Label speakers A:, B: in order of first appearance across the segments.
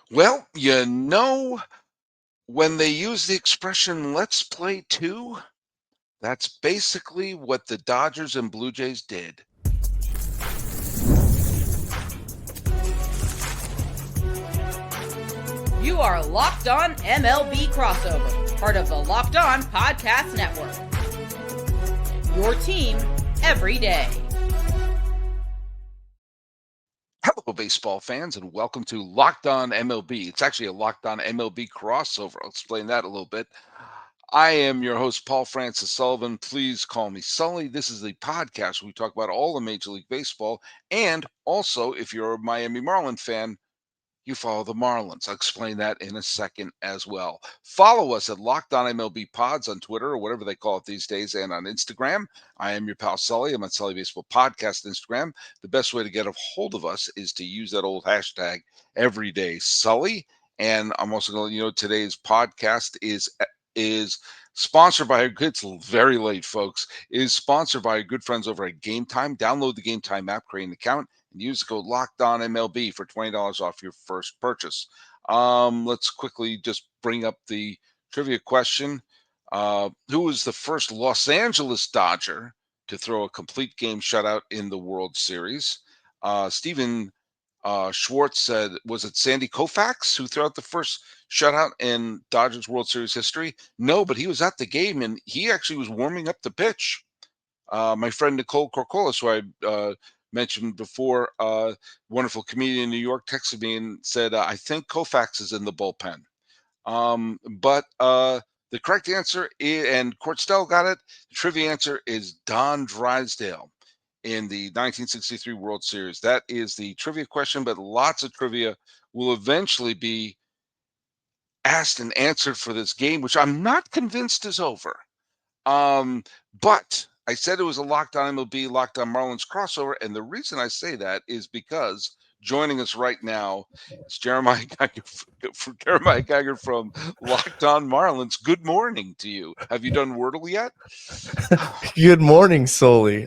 A: Well, when they use the expression "let's play two," that's basically what the Dodgers and Blue Jays did.
B: You are Locked On MLB Crossover, part of the Locked On Podcast Network. Your team every day.
A: Hello, baseball fans, and welcome to Locked On MLB. It's actually a Locked On MLB crossover. I'll explain that a little bit. I am your host, Paul Francis Sullivan. Please call me Sully. This is the podcast where we talk about all of Major League Baseball. And also, if you're a Miami Marlin fan, you follow the Marlins. I'll explain that in a second as well. Follow us at Locked On MLB Pods on Twitter or whatever they call it these days, and on Instagram. I am your pal Sully. I'm on Sully Baseball Podcast Instagram. The best way to get a hold of us is to use that old hashtag everyday Sully. And I'm also going to, today's podcast is sponsored by it's very late, folks. Is sponsored by our good friends over at Game Time. Download the Game Time app, create an account, and use the code LOCKEDONMLB for $20 off your first purchase. Let's quickly just bring up the trivia question. Who was the first Los Angeles Dodger to throw a complete game shutout in the World Series? Stephen Schwartz said, was it Sandy Koufax who threw out the first shutout in Dodgers World Series history? No, but he was at the game, and he actually was warming up the pitch. My friend Nicole Corcolis, who I mentioned before, wonderful comedian in New York, texted me and said, I think Koufax is in the bullpen. But the correct answer is, and Courtstell got it, the trivia answer is Don Drysdale in the 1963 World Series. That is the trivia question, but lots of trivia will eventually be asked and answered for this game, which I'm not convinced is over. But I said it was a Locked On MLB, Locked On Marlins crossover, and the reason I say that is because joining us right now is Jeremiah Geiger from Locked On Marlins. Good morning to you. Have you done Wordle yet?
C: Good morning, Sully.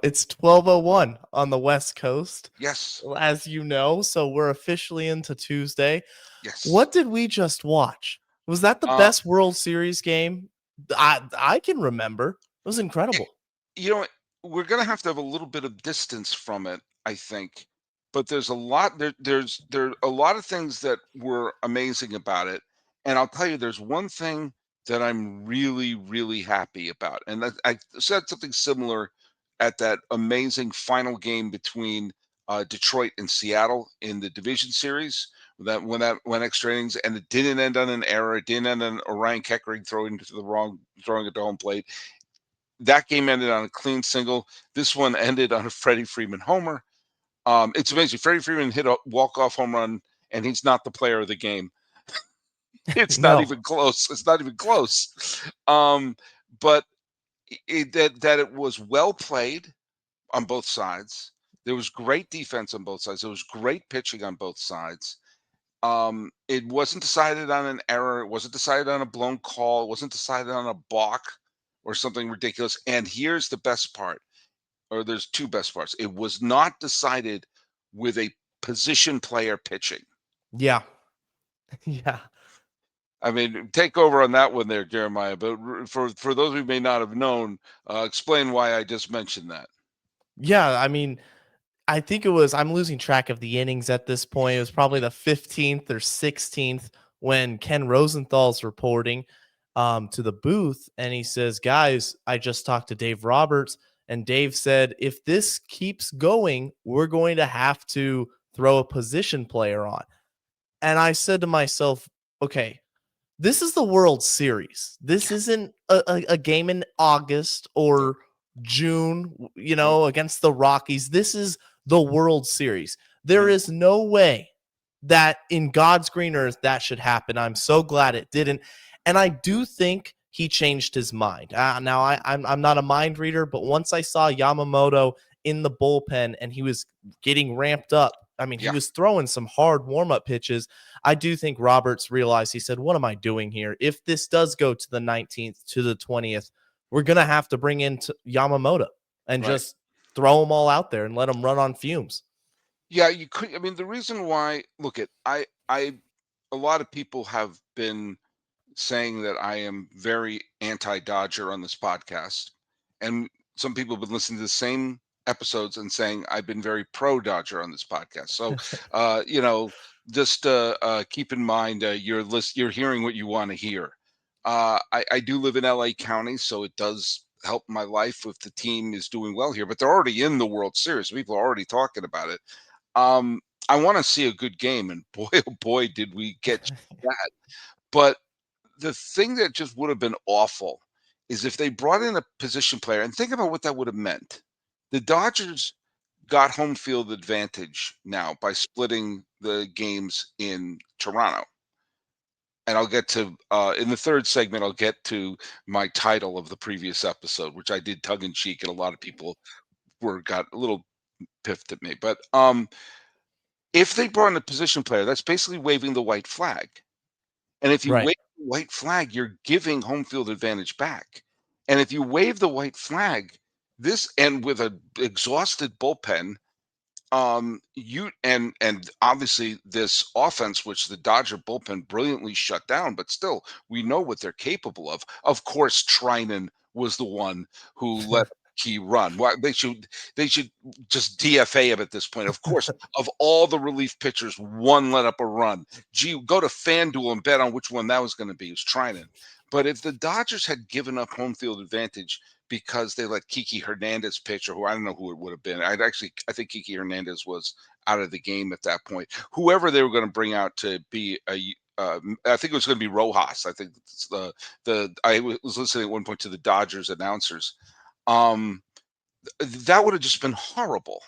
C: It's 12:01 on the West Coast,
A: Yes.
C: as you know, so we're officially into Tuesday.
A: Yes.
C: What did we just watch? Was that the best World Series game I can remember? It was incredible.
A: We're going to have a little bit of distance from it, I think. But there's a lot there are a lot of things that were amazing about it. And I'll tell you, there's one thing that I'm really, really happy about. And I said something similar at that amazing final game between Detroit and Seattle in the division series. That went extra innings, and it didn't end on an error. It didn't end on Orion Keckering throwing it to home plate. That game ended on a clean single. This one ended on a Freddie Freeman homer. It's amazing. Freddie Freeman hit a walk-off home run, and he's not the player of the game. It's not even close. It's not even close. But it was well played on both sides. There was great defense on both sides. There was great pitching on both sides. It wasn't decided on an error. It wasn't decided on a blown call. It wasn't decided on a balk or something ridiculous. And here's the best part, or there's two best parts. It was not decided with a position player pitching.
C: Yeah. Yeah.
A: I mean, take over on that one there, Jeremiah. But for those who may not have known, explain why I just mentioned that.
C: Yeah, I mean, I think I'm losing track of the innings at this point. It was probably the 15th or 16th when Ken Rosenthal's reporting to the booth, and he says, guys, I just talked to Dave Roberts, and Dave said, if this keeps going, we're going to have to throw a position player on. And I said to myself, okay, this is the World Series. This isn't a game in August or June, against the Rockies. This is the World Series. There is no way that in God's green earth that should happen. I'm so glad it didn't. And I do think he changed his mind. Now, I'm not a mind reader, but once I saw Yamamoto in the bullpen and he was getting ramped up, I mean, he was throwing some hard warm-up pitches. I do think Roberts realized, he said, what am I doing here? If this does go to the 19th, to the 20th, we're going to have to bring in Yamamoto and just throw them all out there and let them run on fumes.
A: Yeah, you could. I mean, the reason why, look, I a lot of people have been saying that I am very anti-Dodger on this podcast, and some people have been listening to the same episodes and saying I've been very pro-Dodger on this podcast. So, you know, just keep in mind you're hearing what you want to hear. I do live in LA County, so it does help my life if the team is doing well here. But they're already in the World Series. People are already talking about it. Um, I want to see a good game, and boy, oh boy, did we get that. But the thing that just would have been awful is if they brought in a position player, and think about what that would have meant. The Dodgers got home field advantage now by splitting the games in Toronto. And I'll get to in the third segment, I'll get to my title of the previous episode, which I did tongue in cheek, and a lot of people were got a little piffed at me. But if they brought in a position player, that's basically waving the white flag. And if you
C: Right.
A: wave the white flag, you're giving home field advantage back. And if you wave the white flag, this and with a exhausted bullpen, you and obviously this offense, which the Dodger bullpen brilliantly shut down, but still, we know what they're capable of. Of course, Trinan was the one who let key run. Why they should just DFA him at this point. Of course, of all the relief pitchers, one let up a run. Gee, go to FanDuel and bet on which one that was going to be. It was Trinan. But if the Dodgers had given up home field advantage because they let Kiki Hernandez pitch, or who I don't know who it would have been. I think Kiki Hernandez was out of the game at that point. Whoever they were going to bring out to be I think it was going to be Rojas. I think it's I was listening at one point to the Dodgers announcers. Um, that would have just been horrible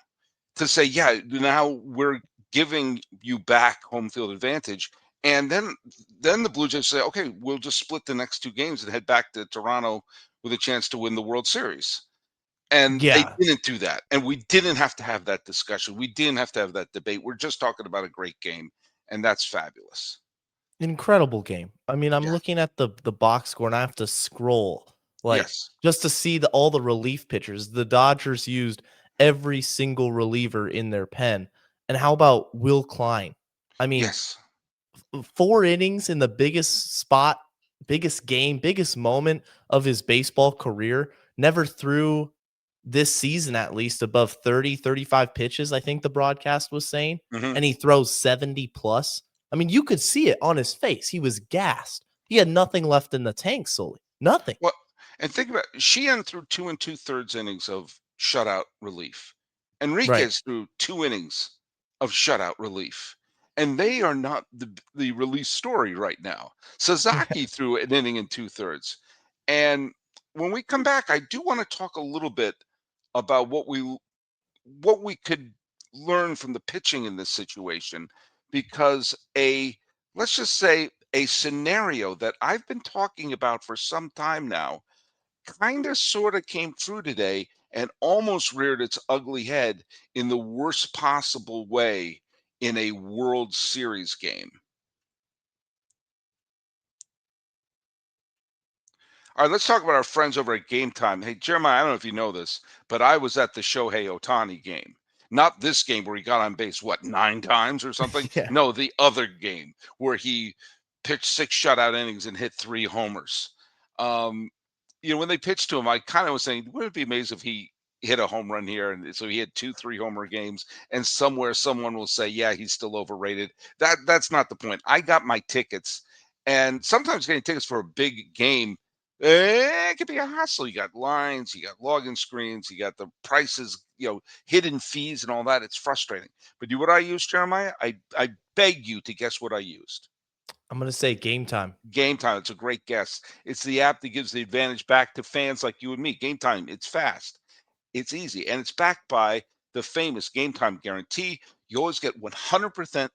A: to say, yeah, now we're giving you back home field advantage. And then the Blue Jays say, okay, we'll just split the next two games and head back to Toronto with a chance to win the World Series. And they
C: Yeah.
A: didn't do that. And we didn't have to have that discussion. We didn't have to have that debate. We're just talking about a great game. And that's fabulous.
C: Incredible game. I mean, I'm
A: Yeah.
C: looking at the box score and I have to scroll like
A: Yes.
C: just to see all the relief pitchers. The Dodgers used every single reliever in their pen. And how about Will Klein? I mean,
A: Yes.
C: 4 innings in the biggest spot, biggest game, biggest moment of his baseball career. Never threw this season at least above 30, 35 pitches, I think the broadcast was saying.
A: Hmm.
C: And he throws 70 plus. I mean, you could see it on his face. He was gassed. He had nothing left in the tank, Sully. Nothing.
A: Well, and think about Sheehan threw 2 2/3 innings of shutout relief.
C: Right.
A: Enriquez threw 2 innings of shutout relief. And they are not the release story right now.
C: Yeah.
A: Sasaki threw an inning and 2/3. And when we come back, I do want to talk a little bit about what we could learn from the pitching in this situation, because let's just say a scenario that I've been talking about for some time now kind of sort of came through today and almost reared its ugly head in the worst possible way in a World Series game. All right, let's talk about our friends over at Game Time. Hey, Jeremiah, I don't know if you know this, but I was at the Shohei Ohtani game. Not this game where he got on base, what, 9 times or something?
C: Yeah.
A: No, the other game where he pitched 6 shutout innings and hit 3 homers. Um, when they pitched to him, I kind of was saying, wouldn't it be amazing if he hit a home run here? And so he had 2 3 homer games, and somewhere someone will say, yeah, he's still overrated. That's not the point. I got my tickets, and sometimes getting tickets for a big game, it could be a hassle. You got lines, you got login screens, you got the prices, hidden fees and all that. It's frustrating. But what I used, Jeremiah? I beg you to guess what I used.
C: I'm going to say Game Time.
A: Game Time. It's a great guess. It's the app that gives the advantage back to fans like you and me. Game Time. It's fast. It's easy. And it's backed by the famous Game Time guarantee. You always get 100%.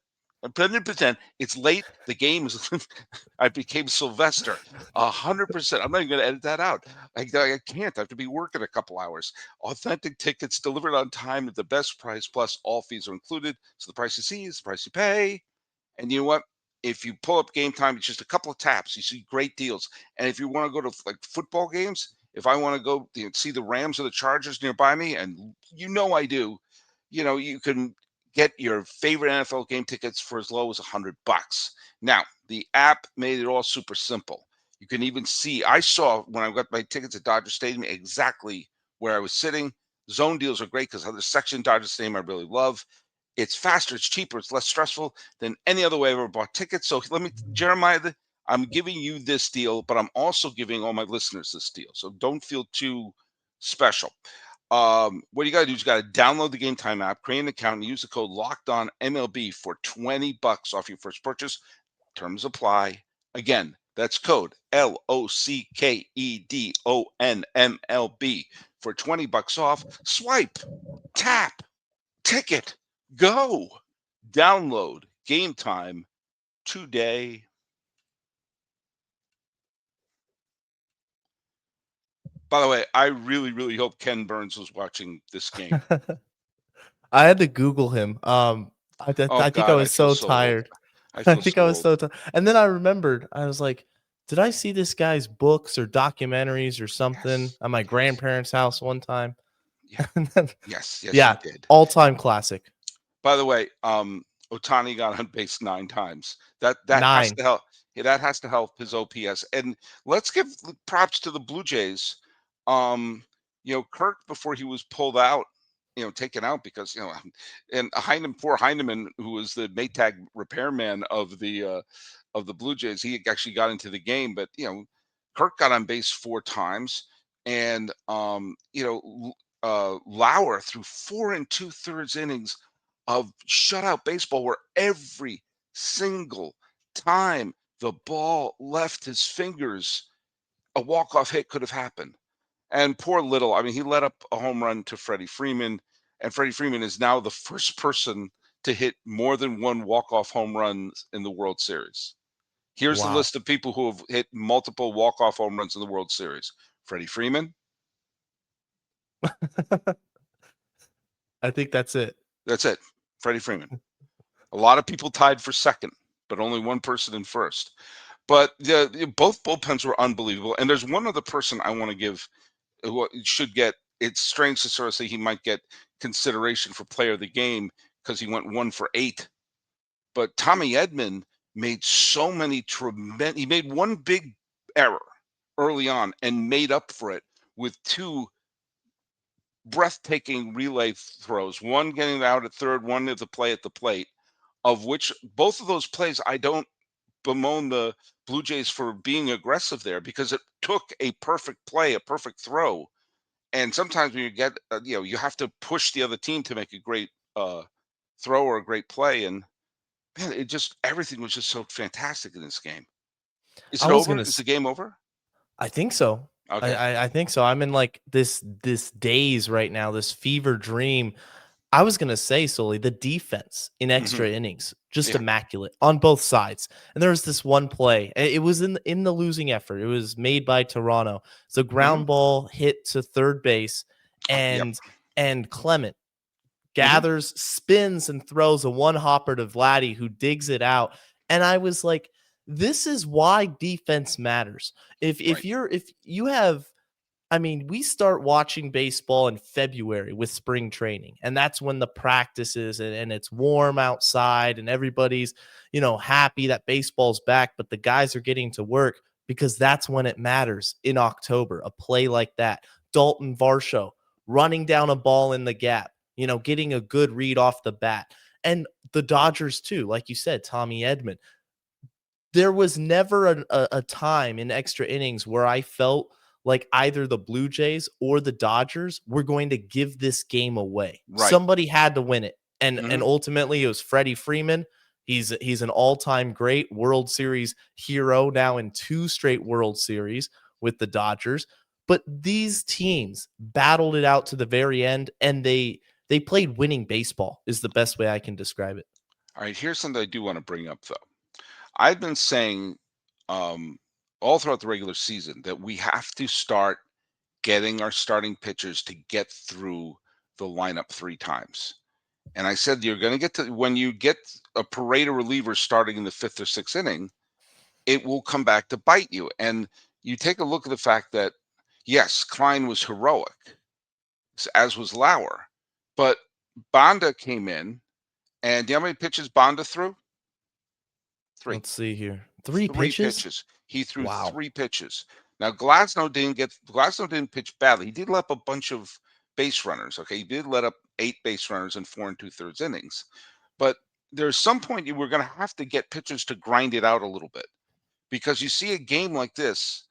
A: 100%. It's late. The game is. I became Sylvester. 100%. I'm not even going to edit that out. I can't. I have to be working a couple hours. Authentic tickets delivered on time at the best price. Plus, all fees are included. So the price you see is the price you pay. And you know what? If you pull up Game Time, it's just a couple of taps. You see great deals. And if you want to go to like football games, if I want to go see the Rams or the Chargers nearby me, and I do, you can get your favorite NFL game tickets for as low as $100. Now, the app made it all super simple. You can even see, I saw when I got my tickets at Dodger Stadium exactly where I was sitting. Zone deals are great because there's section Dodger Stadium I really love. It's faster, it's cheaper, it's less stressful than any other way I've ever bought tickets. So let me, Jeremiah, I'm giving you this deal, but I'm also giving all my listeners this deal. So don't feel too special. What you got to do is you got to download the Game Time app, create an account, and use the code Locked On MLB for $20 off your first purchase. Terms apply. Again, that's code LOCKEDONMLB for $20 off. Swipe, tap, ticket, go. Download Game Time today. By the way, I really, really hope Ken Burns was watching this game.
C: I had to Google him.
A: Oh
C: I think I
A: God, I
C: was
A: feel
C: so
A: so old.
C: tired.
A: I
C: I
A: feel
C: think
A: so
C: I was
A: old.
C: so tired. And then I remembered, I was like, did I see this guy's books or documentaries or something
A: Yes,
C: at my
A: yes,
C: grandparents' house one time?
A: yeah,
C: And then,
A: yes, you
C: yeah,
A: did.
C: all-time classic.
A: By the way, Otani got on base 9 times. That has
C: 9.
A: to help. Yeah, that has to help his OPS. And let's give props to the Blue Jays. Kirk before he was pulled out, taken out because and poor Heineman, who was the Maytag repairman of the Blue Jays, he actually got into the game, but Kirk got on base 4 times, and Lauer threw 4 2/3 innings of shutout baseball where every single time the ball left his fingers, a walk-off hit could have happened. And poor Little, I mean, he led up a home run to Freddie Freeman, and Freddie Freeman is now the first person to hit more than one walk-off home run in the World Series. Here's the
C: Wow.
A: list of people who have hit multiple walk-off home runs in the World Series. Freddie Freeman,
C: I think that's it.
A: that's it. Freddie Freeman. A lot of people tied for second, but only one person in first. But both bullpens were unbelievable. And there's one other person I want to give who should get. It's strange to sort of say he might get consideration for player of the game because he went 1 for 8. But Tommy Edman made so many tremendous. He made one big error early on and made up for it with 2 breathtaking relay throws. One getting out at third, one at the plate. Of which both of those plays, I don't bemoan the Blue Jays for being aggressive there because it took a perfect play, a perfect throw. And sometimes when you get, you have to push the other team to make a great throw or a great play. And man, everything was just so fantastic in this game. Is
C: I
A: it
C: was
A: over?
C: gonna
A: Is the game over?
C: I think so.
A: Okay.
C: I think so. I'm in like this daze right now, this fever dream. I was gonna say, Sully, the defense in
A: Hmm.
C: extra innings, just
A: Yeah.
C: immaculate on both sides. And there was this one play. It was in the losing effort. It was made by Toronto. It's a
A: Hmm.
C: ground ball hit to third base,
A: Yep.
C: and Clement
A: Hmm.
C: gathers, spins, and throws a one hopper to Vladdy, who digs it out. And I was like, this is why defense matters.
A: Right.
C: If you have, I mean, we start watching baseball in February with spring training, and that's when the practices and it's warm outside and everybody's, happy that baseball's back, but the guys are getting to work because that's when it matters in October. A play like that, Dalton Varsho running down a ball in the gap, getting a good read off the bat. And the Dodgers too, like you said, Tommy Edman. There was never a time in extra innings where I felt like either the Blue Jays or the Dodgers were going to give this game away.
A: Right.
C: Somebody had to win it. And
A: Hmm.
C: ultimately it was Freddie Freeman. He's an all-time great World Series hero now in 2 straight World Series with the Dodgers. But these teams battled it out to the very end, and they played winning baseball is the best way I can describe it.
A: All right. Here's something I do want to bring up, though. I've been saying um, all throughout the regular season that we have to start getting our starting pitchers to get through the lineup 3 times. And I said you're going to get to when you get a parade of relievers starting in the 5th or 6th inning, it will come back to bite you. And you take a look at the fact that yes, Klein was heroic, as was Lauer, but Banda came in And do you know how many pitches Bonda threw? Three.
C: Let's see here. 3
A: Three
C: pitches?
A: pitches. He threw
C: Wow.
A: 3 pitches. Now Glasnow didn't pitch badly. He did let up a bunch of base runners. Okay, he did let up 8 base runners in 4 2/3 innings. But there's some point you were going to have to get pitchers to grind it out a little bit because you see a game like this,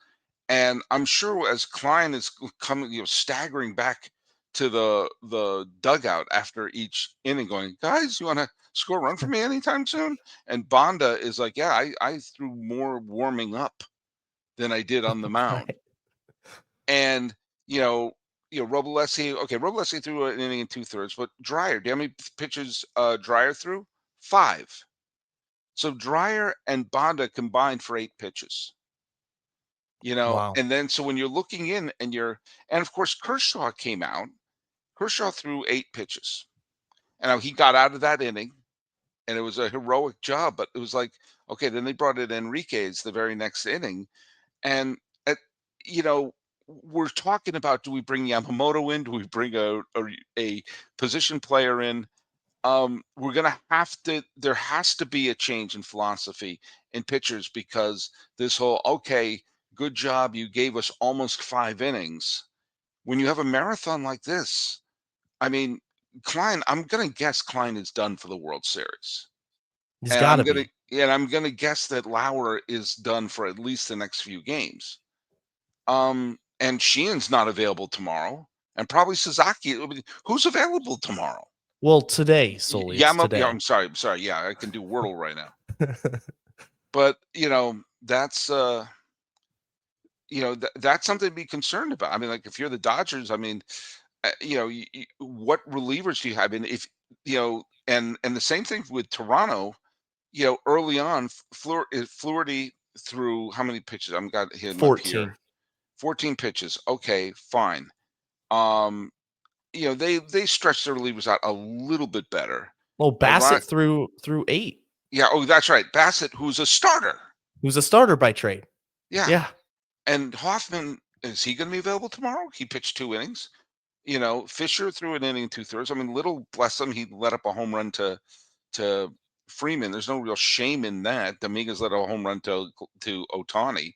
A: and I'm sure as Klein is coming, staggering back to the dugout after each inning, going, guys, you want to score a run for me anytime soon? And Bonda is like, yeah, I threw more warming up than I did on the mound.
C: Right.
A: And Robleski threw an inning and 2/3, but Dreyer, do you know how many pitches Dreyer threw? 5. So Dreyer and Bonda combined for 8 pitches.
C: Wow.
A: And then so when you're looking in and of course Kershaw came out. Kershaw threw 8 pitches. And now he got out of that inning, and it was a heroic job. But it was like, okay, then they brought in Enriquez the very next inning, and you know, we're talking about, do we bring Yamamoto in? Do we bring a position player in? We're gonna have to. There has to be a change in philosophy in pitchers because this whole, okay, good job, you gave us almost 5 innings. When you have a marathon like this, I mean, I'm gonna guess Klein is done for the World Series.
C: He's
A: And
C: got
A: I'm
C: to
A: gonna
C: be.
A: and I'm gonna guess that Lauer is done for at least the next few games. And Sheehan's not available tomorrow, and probably Sasaki. Who's available tomorrow?
C: Well, today, Sully. It's
A: Yeah,
C: today.
A: I'm sorry. I'm sorry. Yeah, I can do Wordle right now. But that's that's something to be concerned about. I mean, like if you're the Dodgers, I mean, what relievers do you have? And if and the same thing with Toronto. Early on, Fluharty threw how many pitches? I'm got him up here.
C: 14.
A: 14 pitches. Okay, fine. Um, they stretched their relievers out a little bit better.
C: Well,
A: Right.
C: Bassett through 8.
A: Yeah. Oh, that's right. Bassett, who's a starter.
C: Who's a starter by trade.
A: Yeah.
C: Yeah.
A: And Hoffman, is he going to be available tomorrow? He pitched 2 innings. Fisher threw an inning and 2/3. I mean, little bless him, he let up a home run to Freeman. There's no real shame in that. Dominguez let a home run to Ohtani.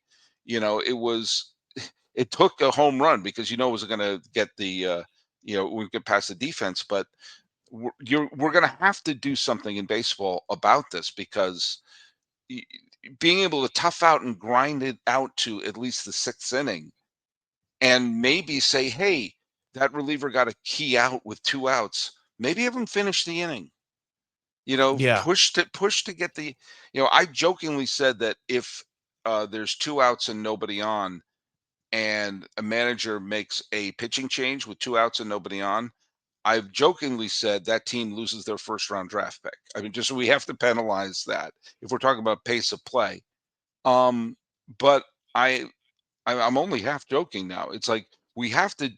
A: It took a home run because it was going to get we get past the defense, but we're going to have to do something in baseball about this because being able to tough out and grind it out to at least the 6th inning and maybe say, hey, that reliever got a key out with 2 outs. Maybe have him finish the inning.
C: Yeah.
A: Push to get the. I jokingly said that if there's 2 outs and nobody on, and a manager makes a pitching change with 2 outs and nobody on, I've jokingly said that team loses their first round draft pick. I mean, just we have to penalize that if we're talking about pace of play. But I'm only half joking now. It's like we have to.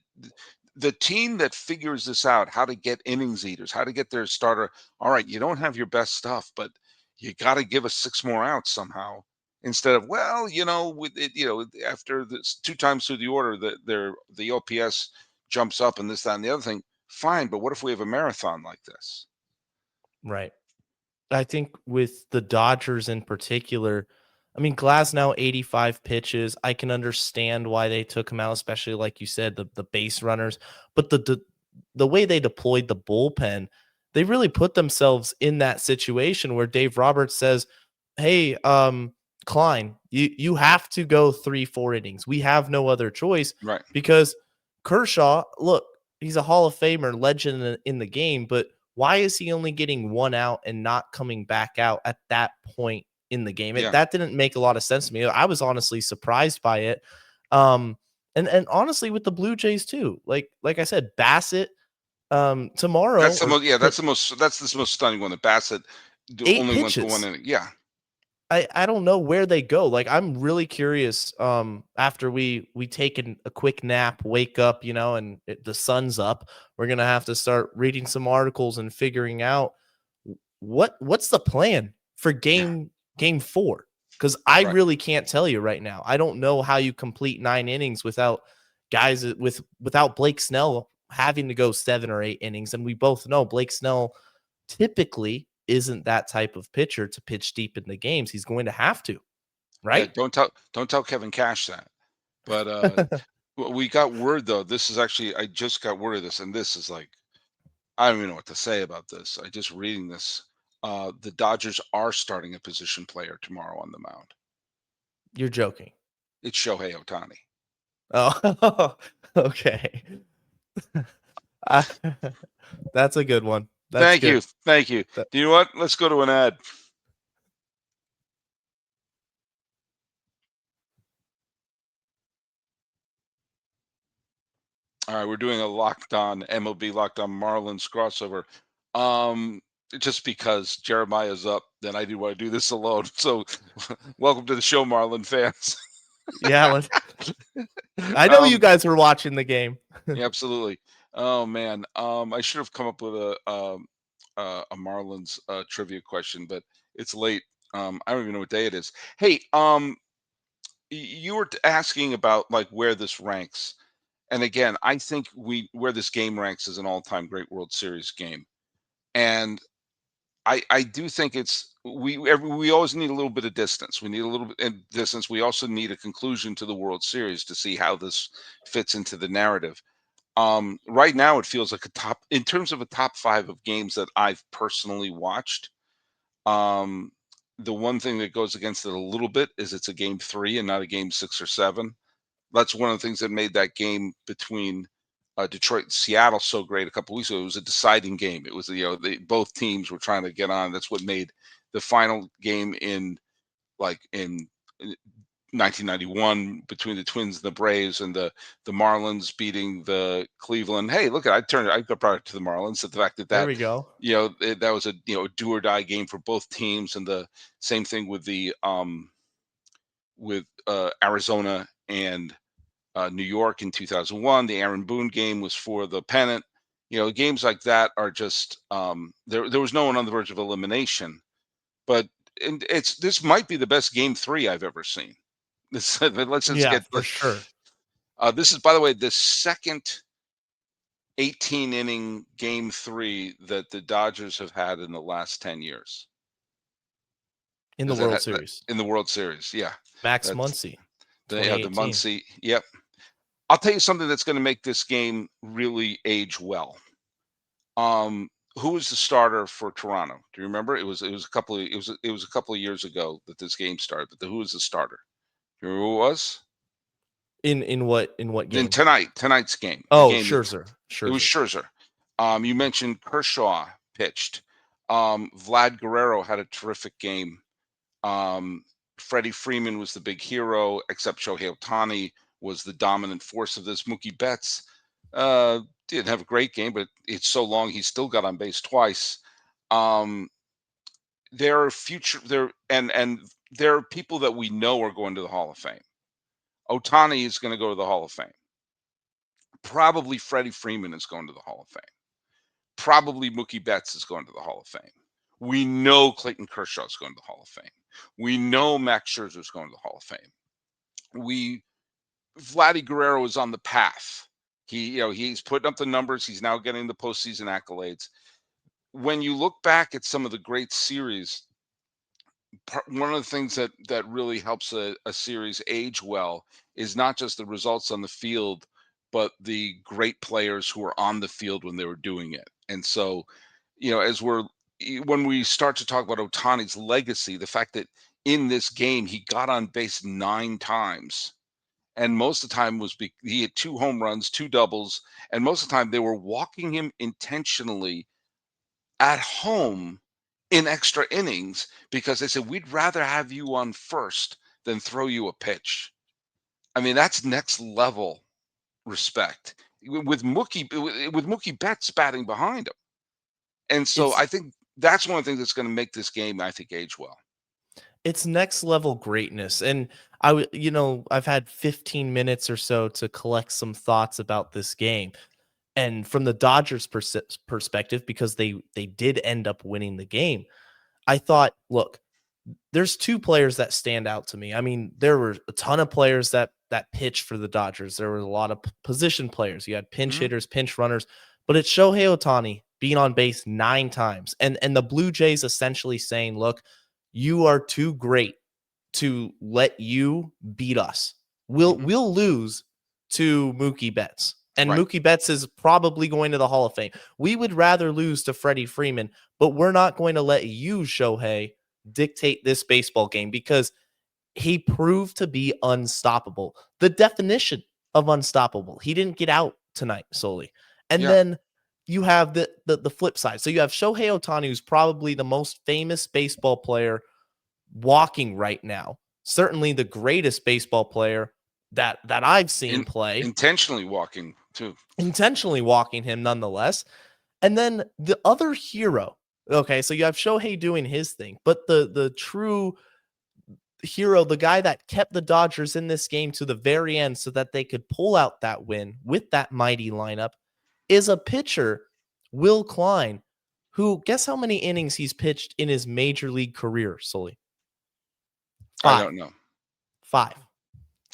A: The team that figures this out, how to get innings eaters, how to get their starter. All right, you don't have your best stuff, but you got to give us 6 more outs somehow. Instead of, with it, after this 2 times through the order, the OPS jumps up and this, that, and the other thing. Fine, but what if we have a marathon like this?
C: Right. I think with the Dodgers in particular, I mean, Glasnow 85 pitches. I can understand why they took him out, especially like you said, the base runners. But the way they deployed the bullpen, they really put themselves in that situation where Dave Roberts says, "Hey, Klein, you have to go 3-4 innings. We have no other choice
A: Right.
C: because Kershaw, look, he's a Hall of Famer, legend in the game, but why is he only getting 1 out and not coming back out at that point in the game?
A: Yeah.
C: That didn't make a lot of sense to me. I was honestly surprised by it. And honestly with the Blue Jays too. Like I said, Bassett tomorrow.
A: That's the most stunning one. That Bassett
C: 8
A: only went for 1
C: pitches.
A: inning. Yeah.
C: I don't know where they go. Like I'm really curious after we take a quick nap, wake up, and the sun's up, we're going to have to start reading some articles and figuring out what's the plan for game 4, cuz I
A: Right.
C: really can't tell you right now. I don't know how you complete 9 innings without guys without Blake Snell having to go 7 or 8 innings, and we both know Blake Snell typically isn't that type of pitcher to pitch deep in the games. He's going to have to,
A: Yeah,
C: right?
A: don't tell Kevin Cash that. But we got word though. This is actually I just got word of this, and this is like I don't even know what to say about this. I just reading this. The Dodgers are starting a position player tomorrow on the mound.
C: You're joking.
A: It's Shohei Ohtani.
C: Oh, okay. I- that's a good one. That's
A: Thank you,
C: good.
A: thank you.
C: That-
A: Do you know what? Let's go to an ad. All right, we're doing a Locked On MLB Locked On Marlins crossover. Um, just because Jeremiah's up, then I didn't want to do this alone. So, welcome to the show, Marlin fans.
C: Yeah, I know you
A: Um,
C: guys were watching the game.
A: yeah, absolutely. Oh man, I should have come up with a Marlins trivia question, but it's late. I don't even know what day it is. Hey, you were asking about like where this ranks. And again, I think where this game ranks is an all-time great World Series game. And I do think we always need a little bit of distance. We need a little bit of distance. We also need a conclusion to the World Series to see how this fits into the narrative. Right now it feels like a top in terms of a top 5 of games that I've personally watched. Um, the one thing that goes against it a little bit is it's a game 3 and not a game 6 or 7. That's one of the things that made that game between Detroit and Seattle so great a couple weeks ago. It was a deciding game. It was both teams were trying to get on. That's what made the final game in 1991 between the Twins and the Braves and the Marlins beating the Cleveland. Hey, look, I got brought it to the Marlins. The fact that
C: There we go.
A: that was a do or die game for both teams, and the same thing with the with Arizona and New York in 2001. The Aaron Boone game was for the pennant. Games like that are just there was no one on the verge of elimination, but this might be the best game 3 I've ever seen. Let's just
C: Yeah,
A: get
C: for sure.
A: this is, by the way, the second 18 inning game 3 that the Dodgers have had in the last 10 years.
C: In the World Series.
A: In the World Series, yeah.
C: Max
A: That's
C: Muncy,
A: the
C: 2018.
A: Muncy. Yep. I'll tell you something that's going to make this game really age well. Who was the starter for Toronto? Do you remember? It was a couple of years ago that this game started. But who was the starter? Do you remember who it was?
C: In what
A: In
C: game?
A: tonight's game.
C: Oh,
A: It was
C: Scherzer.
A: Scherzer. You mentioned Kershaw pitched. Vlad Guerrero had a terrific game. Freddie Freeman was the big hero, except Shohei Ohtani was the dominant force of this. Mookie Betts didn't have a great game, but it's so long he still got on base twice. There are there are people that we know are going to the Hall of Fame. Ohtani is going to go to the Hall of Fame. Probably Freddie Freeman is going to the Hall of Fame. Probably Mookie Betts is going to the Hall of Fame. We know Clayton Kershaw is going to the Hall of Fame. We know Max Scherzer is going to the Hall of Fame. Vladdy Guerrero is on the path. He's putting up the numbers. He's now getting the postseason accolades. When you look back at some of the great series, one of the things that really helps a series age well is not just the results on the field, but the great players who were on the field when they were doing it. And so, when we start to talk about Ohtani's legacy, the fact that in this game he got on base 9 times, and most of the time he had 2 home runs, 2 doubles, and most of the time they were walking him intentionally at home in extra innings because they said, we'd rather have you on first than throw you a pitch. I mean, that's next level respect with Mookie Betts batting behind him. And so I think that's one of the things that's going to make this game, I think, age well.
C: It's next level greatness. And I've had 15 minutes or so to collect some thoughts about this game. And from the Dodgers perspective, because they did end up winning the game, I thought, look, there's 2 players that stand out to me. I mean, there were a ton of players that pitched for the Dodgers. There were a lot of position players. You had pinch hitters, pinch runners, but it's Shohei Ohtani being on base 9 times. And the Blue Jays essentially saying, look, you are too great to let you beat us.
A: Mhm.
C: We'll lose to Mookie Betts. And
A: Right.
C: Mookie Betts is probably going to the Hall of Fame. We would rather lose to Freddie Freeman, but we're not going to let you, Shohei, dictate this baseball game because he proved to be unstoppable. The definition of unstoppable. He didn't get out tonight solely. And
A: Yeah.
C: then you have the flip side. So you have Shohei Ohtani, who's probably the most famous baseball player walking right now. Certainly the greatest baseball player that I've seen
A: In,
C: play.
A: intentionally walking too.
C: Intentionally walking him nonetheless. And then the other hero. Okay, so you have Shohei doing his thing, but the true hero, the guy that kept the Dodgers in this game to the very end so that they could pull out that win with that mighty lineup, is a pitcher, Will Klein, who, guess how many innings he's pitched in his major league career, Sully?
A: I
C: Five.
A: don't know.
C: 5.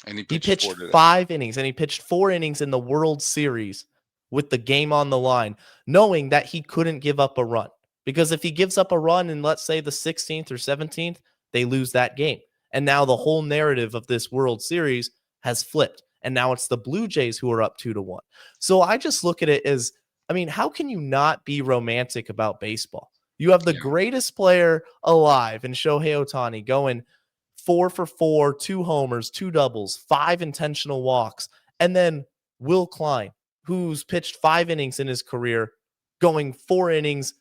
A: And he
C: He
A: pitched
C: pitched
A: four today.
C: 5 innings, and he pitched 4 innings in the World Series with the game on the line, knowing that he couldn't give up a run. Because if he gives up a run in, let's say, the 16th or 17th, they lose that game. And now the whole narrative of this World Series has flipped. And now it's the Blue Jays who are up 2-1. So I just look at it as, I mean, how can you not be romantic about baseball? You have the
A: Yeah.
C: greatest player alive in Shohei Ohtani going 4 for 4, 2 homers, 2 doubles, 5 intentional walks. And then Will Klein, who's pitched 5 innings in his career, going 4 innings,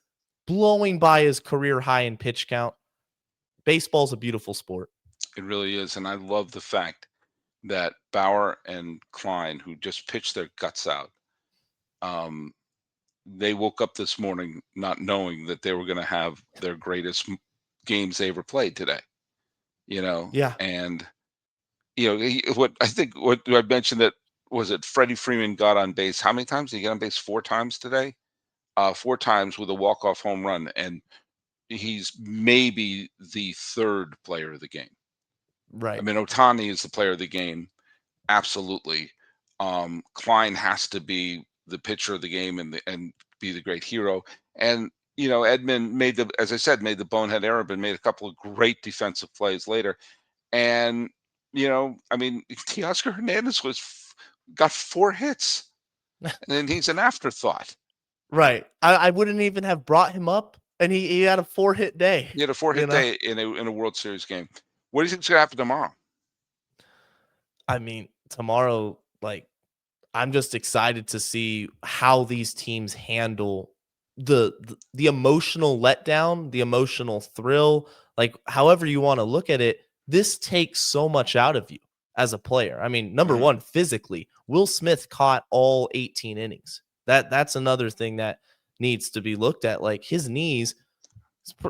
C: blowing by his career high in pitch count. Baseball's a beautiful sport.
A: It really is. And I love the fact that Bauer and Klein, who just pitched their guts out, um, they woke up this morning not knowing that they were going to have their greatest games they ever played today.
C: Yeah.
A: And what I think what I mentioned, that was it. Freddie Freeman got on base. How many times did he get on base? 4 times today. 4 times with a walk-off home run, and he's maybe the third player of the game. I
C: Right.
A: mean, Otani is the player of the game, absolutely. Klein has to be the pitcher of the game and be the great hero. And Edmund made as I said, made the bonehead error, but made a couple of great defensive plays later. And I mean, Teoscar Hernandez got 4 hits, and then he's an afterthought.
C: Right. I wouldn't even have brought him up, and he had a 4-hit day.
A: He had a 4-hit day in a World Series game. What do you think's going to happen tomorrow?
C: I mean, tomorrow, like, I'm just excited to see how these teams handle the emotional letdown, the emotional thrill, like however you want to look at it. This takes so much out of you as a player. I mean, number
A: Mhm.
C: one, physically, Will Smith caught all 18 innings. That's another thing that needs to be looked at. Like his knees,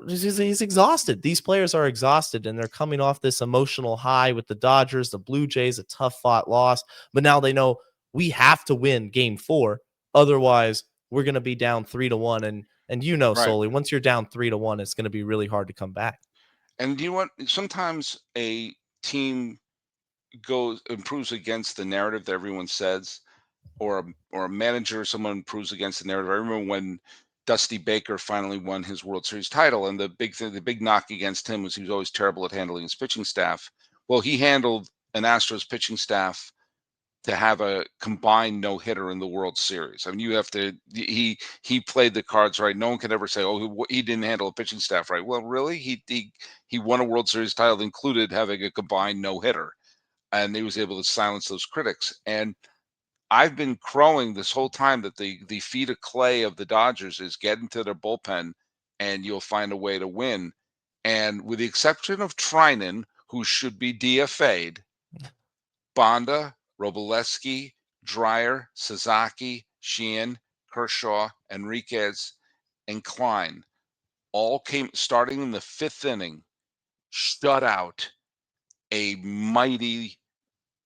C: he's exhausted. These players are exhausted, and they're coming off this emotional high with the Dodgers, the Blue Jays, a tough fought loss. But now they know we have to win game 4. Otherwise, we're going to be down 3-1. And
A: Right.
C: Sully, once you're down 3-1, it's going to be really hard to come back.
A: And sometimes a team improves against the narrative that everyone says, or a manager or someone improves against the narrative. I remember when Dusty Baker finally won his World Series title, and the big knock against him was he was always terrible at handling his pitching staff. Well, he handled an Astros pitching staff to have a combined no hitter in the World Series. I mean, you have to. He played the cards right. No one can ever say, "Oh, he didn't handle a pitching staff right." Well, really, he won a World Series title that included having a combined no hitter, and he was able to silence those critics. And I've been crowing this whole time that the feat of clay of the Dodgers is get into their bullpen, and you'll find a way to win. And with the exception of Trinan, who should be DFA'd, Bonda, Robolewski, Dreyer, Sasaki, Sheehan, Kershaw, Enriquez, and Klein all came starting in the 5th inning, shut out a mighty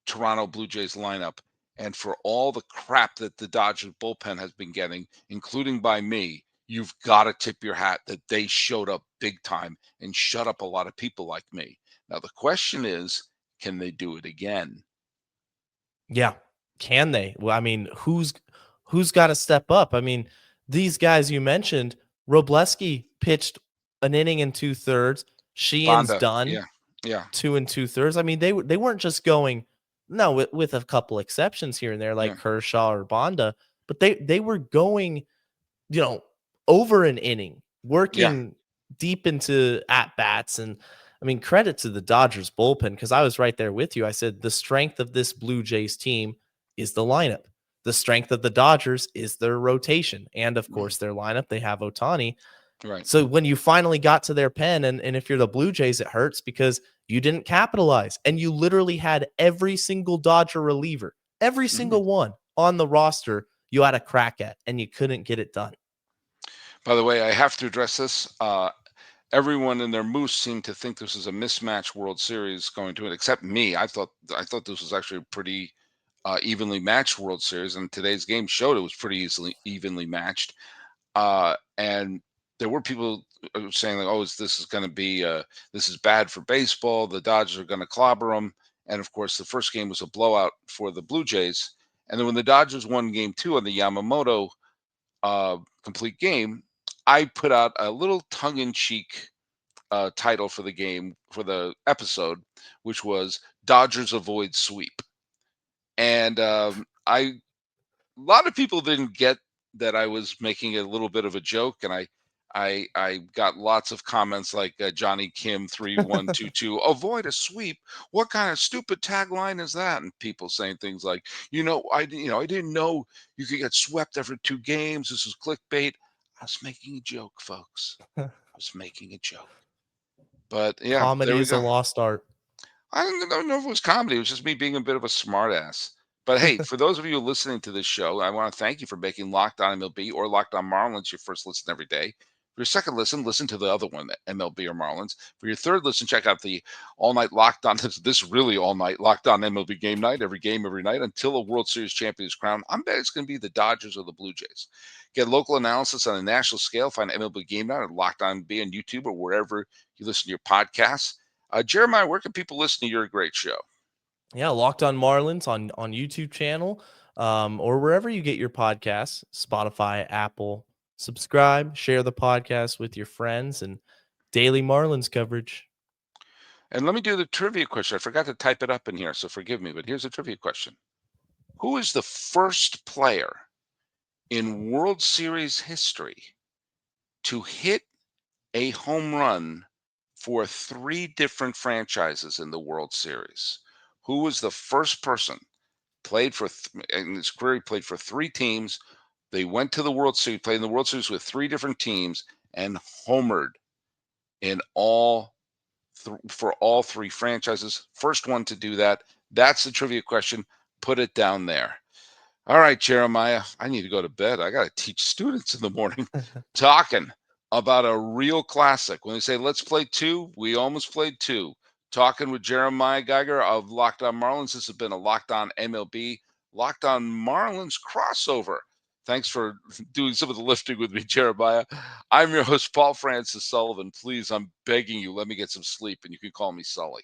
A: Toronto Blue Jays lineup. And for all the crap that the Dodgers bullpen has been getting, including by me, you've got to tip your hat that they showed up big time and shut up a lot of people like me. Now, the question is, can they do it again?
C: Yeah. Can they? Well, I mean, who's who's got to step up? I mean, these guys you mentioned, Robleski pitched an inning and 2/3. Sheehan's
A: Bonda,
C: done
A: yeah, yeah,
C: 2 2/3. I mean, they weren't just going, no, with a couple exceptions here and there like
A: yeah,
C: Kershaw or Bonda, but they were going, you know, over an inning,
A: yeah.
C: working deep into at bats. And I mean, credit to the Dodgers bullpen because I was right there with you. I said the strength of this Blue Jays team is the lineup. The strength of the Dodgers is their rotation. And of
A: Mhm.
C: course, their lineup. They have Ohtani.
A: Right.
C: So when you finally got to their pen, and if you're the Blue Jays, it hurts because you didn't capitalize. And you literally had every single Dodger reliever, every
A: Mhm.
C: single one on the roster you had a crack at, and you couldn't get it done.
A: By the way, I have to address this. Everyone in their moose seemed to think this was a mismatch World Series going to it, except me. I thought this was actually a pretty evenly matched World Series, and today's game showed it was pretty easily evenly matched. And there were people saying like, "Oh, this is going to be this is bad for baseball. The Dodgers are going to clobber them." And of course, the first game was a blowout for the Blue Jays. And then when the Dodgers won Game Two on the Yamamoto complete game, I put out a little tongue-in-cheek title for the game for the episode, which was "Dodgers Avoid Sweep." And a lot of people didn't get that I was making a little bit of a joke, and I got lots of comments like Johnny Kim 3122 avoid a sweep. What kind of stupid tagline is that? And people saying things like, I didn't know you could get swept after 2 games. This is clickbait. I was making a joke, folks. I was making a joke. But yeah, there
C: Comedy
A: we
C: is a
A: go.
C: lost art.
A: I don't know if it was comedy. It was just me being a bit of a smartass. But hey, for those of you listening to this show, I want to thank you for making Locked On MLB or Locked On Marlins your first listen every day. For your second listen, listen to the other one, MLB or Marlins. For your third listen, check out the all night Locked On. This really all night Locked On MLB game night, every game, every night until a World Series champion is crowned. I'm bet it's going to be the Dodgers or the Blue Jays. Get local analysis on a national scale. Find MLB game night at Locked On MLB on YouTube or wherever you listen to your podcasts. Jeremiah, where can people listen to your great show?
C: Yeah, Locked On Marlins on YouTube channel, or wherever you get your podcasts, Spotify, Apple. Subscribe, share the podcast with your friends, and daily Marlins coverage.
A: And let me do the trivia question. I forgot to type it up in here, so forgive me, but here's a trivia question. Who is the first player in World Series history to hit a home run for 3 different franchises in the World Series? Who was the first person played for in his career? He played for 3 teams. They went to the World Series, played in the World Series with 3 different teams, and homered in for all 3 franchises. First one to do that. That's the trivia question. Put it down there. All right, Jeremiah, I need to go to bed. I got to teach students in the morning. Talking about a real classic. When they say, let's play two, we almost played two. Talking with Jeremiah Geiger of Locked On Marlins. This has been a Locked On MLB, Locked On Marlins crossover. Thanks for doing some of the lifting with me, Jeremiah. I'm your host, Paul Francis Sullivan. Please, I'm begging you, let me get some sleep, and you can call me Sully.